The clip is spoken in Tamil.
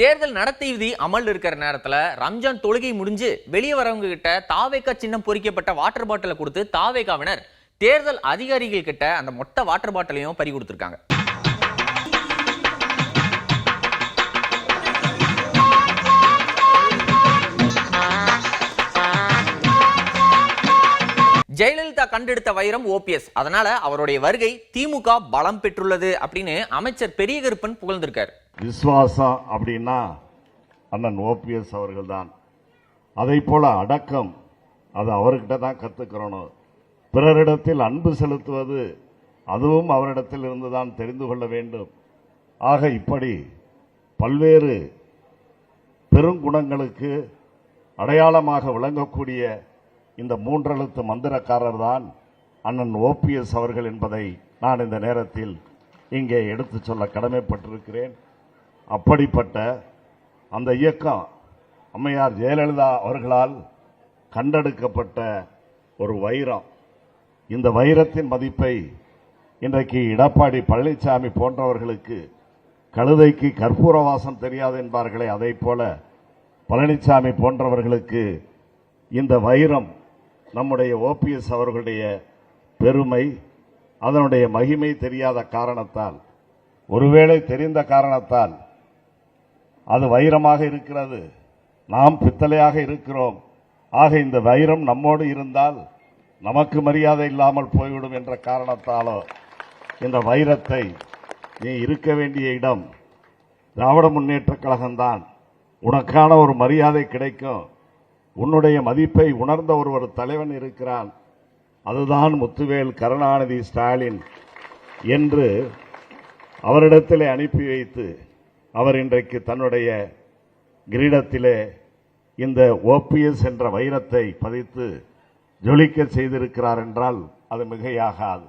தேர்தல் நடத்தை விதி அமல் இருக்கிற நேரத்துல ரம்ஜான் தொழுகை முடிஞ்சு வெளியே வரவங்க கிட்ட தாவேகா சின்னம் பொறிக்கப்பட்ட வாட்டர் பாட்டிலை கொடுத்து தாவேகாவினர் தேர்தல் அதிகாரிகள் கிட்ட அந்த மொட்டை வாட்டர் பாட்டிலையும் பறி கொடுத்திருக்காங்க. ஜெயலலிதா கண்டெடுத்த வைரம் ஓபிஎஸ், அதனால அவருடைய வருகை திமுக பலம் பெற்றுள்ளது அப்படின்னு அமைச்சர் பெரியகருப்பன் புகழ்ந்திருக்கார். விசுவாசம் அப்படின்னா அண்ணன் ஓபிஎஸ் அவர்கள் தான். அதை போல அடக்கம் அது அவர்கிட்ட தான் கத்துக்கிறோம். பிறரிடத்தில் அன்பு செலுத்துவது அதுவும் அவரிடத்தில் இருந்துதான் தெரிந்து கொள்ள வேண்டும். ஆக இப்படி பல்வேறு பெருங்குணங்களுக்கு அடையாளமாக விளங்கக்கூடிய இந்த மூன்றெழுத்து மந்திரக்காரர் தான் அண்ணன் ஓபிஎஸ் அவர்கள் என்பதை நான் இந்த நேரத்தில் இங்கே எடுத்து சொல்ல கடமைப்பட்டிருக்கிறேன். அப்படிப்பட்ட அந்த இயக்கம் அம்மையார் ஜெயலலிதா அவர்களால் கண்டெடுக்கப்பட்ட ஒரு வைரம். இந்த வைரத்தின் மதிப்பை இன்றைக்கு எடப்பாடி பழனிசாமி போன்றவர்களுக்கு கழுதைக்கு கற்பூர வாசம் தெரியாது என்பார்களே, அதை போல பழனிசாமி போன்றவர்களுக்கு இந்த வைரம் நம்முடைய ஓபிஎஸ் அவர்களுடைய பெருமை, அதனுடைய மகிமை தெரியாத காரணத்தால், ஒருவேளை தெரிந்த காரணத்தால் அது வைரமாக இருக்கிறது, நாம் பித்தளையாக இருக்கிறோம். ஆக இந்த வைரம் நம்மோடு இருந்தால் நமக்கு மரியாதை இல்லாமல் போய்விடும் என்ற காரணத்தாலோ இந்த வைரத்தை நீ இருக்க வேண்டிய இடம் திராவிட முன்னேற்ற கழகம்தான், உனக்கான ஒரு மரியாதை கிடைக்கும், உன்னுடைய மதிப்பை உணர்ந்த ஒரு தலைவன் இருக்கிறான், அதுதான் முத்துவேல் கருணாநிதி ஸ்டாலின் என்று அவரிடத்திலே அனுப்பி வைத்து அவர் இன்றைக்கு தன்னுடைய கிரீடத்திலே இந்த ஓபிஎஸ் என்ற வைரத்தை பதித்து ஜொலிக்க செய்திருக்கிறார் என்றால் அது மிகையாகாது.